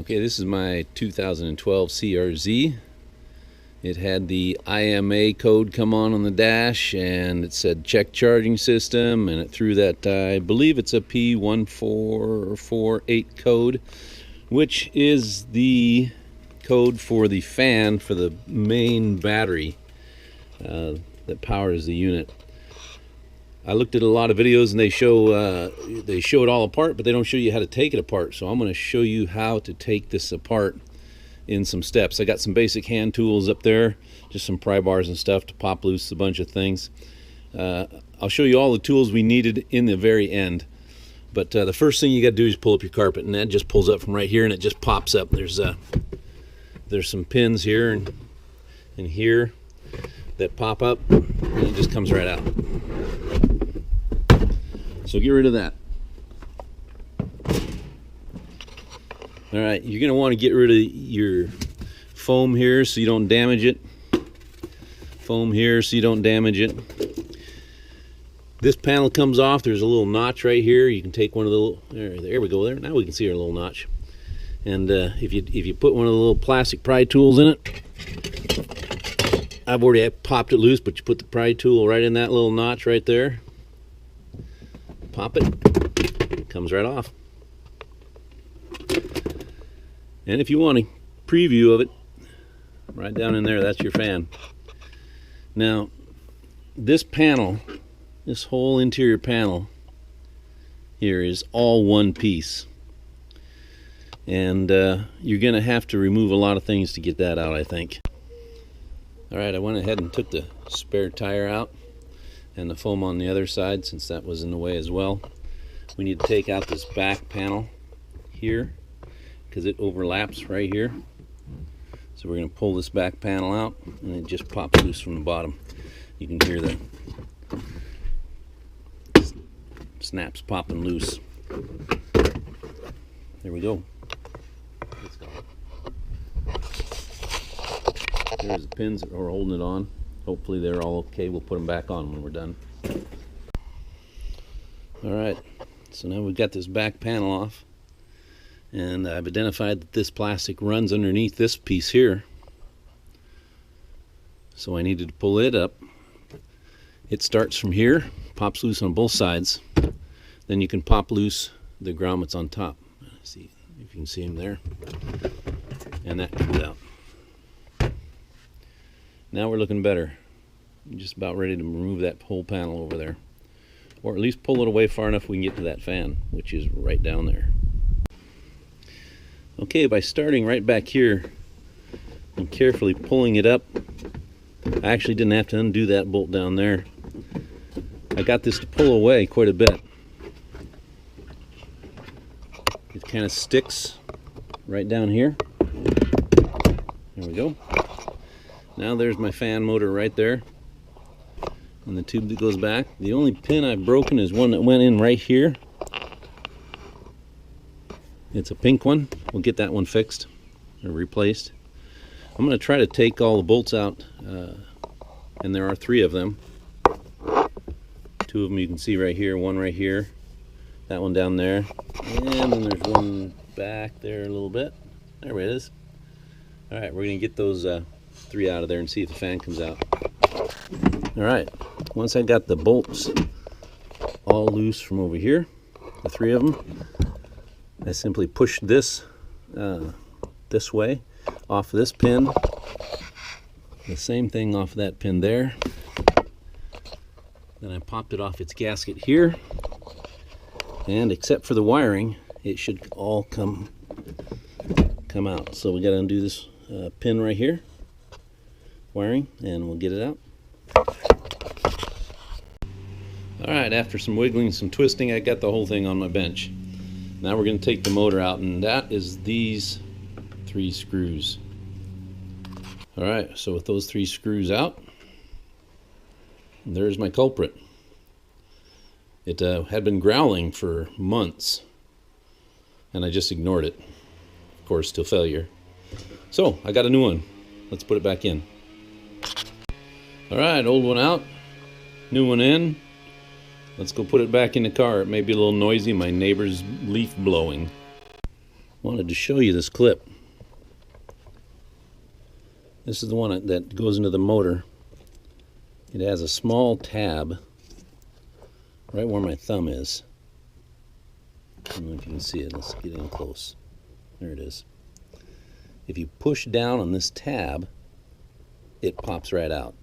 Okay, this is my 2012 CRZ. It had the IMA code come on the dash, and it said check charging system, and it threw that, I believe it's a P1448 code, which is the code for the fan for the main battery that powers the unit. I looked at a lot of videos and they show it all apart, but they don't show you how to take it apart. So I'm going to show you how to take this apart in some steps. I got some basic hand tools up there, just some pry bars and stuff to pop loose a bunch of things. I'll show you all the tools we needed in the very end. But the first thing you got to do is pull up your carpet, and that just pulls up from right here and it just pops up. There's some pins here and here that pop up, and it just comes right out. So get rid of that. All right, you're going to want to get rid of your foam here so you don't damage it. Foam here so you don't damage it. This panel comes off. There's a little notch right here. You can take one of the little, there we go. There, now we can see our little notch. And if you put one of the little plastic pry tools in it, I've already popped it loose, but you put the pry tool right in that little notch right there. Pop it, comes right off. And if you want a preview of it, right down in there, that's your fan. Now, this panel, this whole interior panel here is all one piece. And you're going to have to remove a lot of things to get that out, I think. Alright, I went ahead and took the spare tire out and the foam on the other side, since that was in the way as well. We need to take out this back panel here because it overlaps right here. So we're going to pull this back panel out, and it just pops loose from the bottom. You can hear the snaps popping loose. There we go. Let's go. There's the pins that are holding it on. Hopefully they're all okay. We'll put them back on when we're done. Alright, so now we've got this back panel off, and I've identified that this plastic runs underneath this piece here. So I needed to pull it up. It starts from here, pops loose on both sides. Then you can pop loose the grommets on top. See if you can see them there. And that comes out. Now we're looking better. I'm just about ready to remove that whole panel over there. Or at least pull it away far enough we can get to that fan, which is right down there. Okay, by starting right back here and carefully pulling it up, I actually didn't have to undo that bolt down there. I got this to pull away quite a bit. It kind of sticks right down here. There we go. Now there's my fan motor right there, and the tube that goes back. The only pin I've broken is one that went in right here. It's a pink one. We'll get that one fixed or replaced. I'm going to try to take all the bolts out, and there are 3 of them. 2 of them you can see right here, one right here, that one down there, and then there's one back there a little bit. There it is. Alright, we're going to get those 3 out of there and see if the fan comes out. Alright, once I got the bolts all loose from over here, the 3 of them, I simply pushed this this way off this pin, the same thing off that pin there. Then I popped it off its gasket here, and except for the wiring, it should all come out. So we got to undo this pin right here, wiring, and we'll get it out. Alright, after some wiggling and some twisting, I got the whole thing on my bench. Now we're going to take the motor out, and that is these 3 screws. Alright, so with those 3 screws out, there's my culprit. It had been growling for months, and I just ignored it. Of course, till failure. So, I got a new one. Let's put it back in. Alright, old one out, new one in. Let's go put it back in the car. It may be a little noisy, my neighbor's leaf blowing. Wanted to show you this clip. This is the one that goes into the motor. It has a small tab right where my thumb is. I don't know if you can see it. Let's get in close. There it is. If you push down on this tab, it pops right out.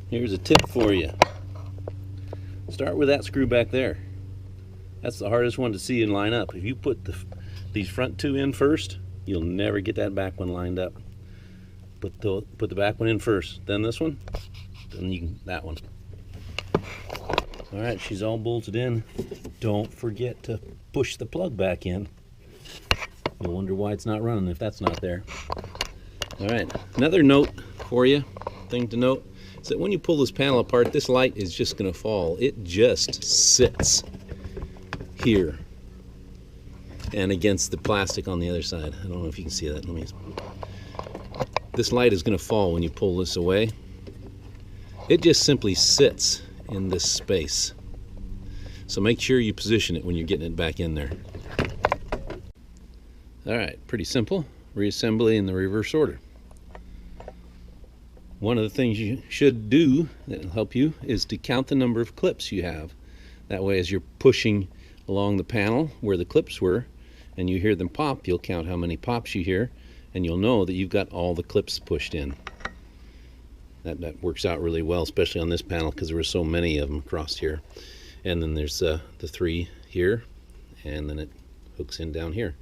Here's a tip for you. Start with that screw back there. That's the hardest one to see and line up. If you put these front two in first, you'll never get that back one lined up. Put the back one in first, then this one, then that one. All right, she's all bolted in. Don't forget to push the plug back in. You'll wonder why it's not running if that's not there. All right, another note for you, thing to note, is that when you pull this panel apart, this light is just going to fall. It just sits here and against the plastic on the other side. I don't know if you can see that. This light is going to fall when you pull this away. It just simply sits in this space. So make sure you position it when you're getting it back in there. All right, pretty simple. Reassembly in the reverse order. One of the things you should do that will help you is to count the number of clips you have. That way, as you're pushing along the panel where the clips were and you hear them pop, you'll count how many pops you hear, and you'll know that you've got all the clips pushed in. That works out really well, especially on this panel because there were so many of them across here. And then there's the 3 here, and then it hooks in down here.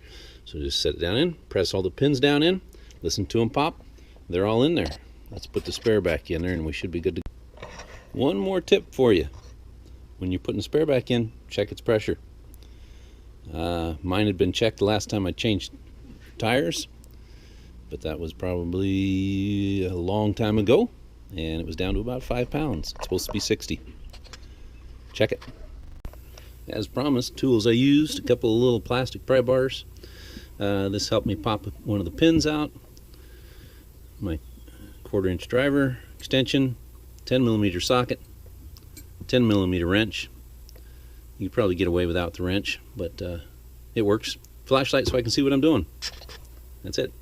So just set it down in, press all the pins down in, listen to them pop. They're all in there. Let's put the spare back in there and we should be good to go. One more tip for you. When you're putting the spare back in, check its pressure. Mine had been checked the last time I changed tires, but that was probably a long time ago, and it was down to about 5 pounds. It's supposed to be 60. Check it. As promised, tools I used, a couple of little plastic pry bars. This helped me pop one of the pins out. My 1/4-inch driver extension, 10mm socket, 10mm wrench. You could probably get away without the wrench, but it works. Flashlight so I can see what I'm doing. That's it.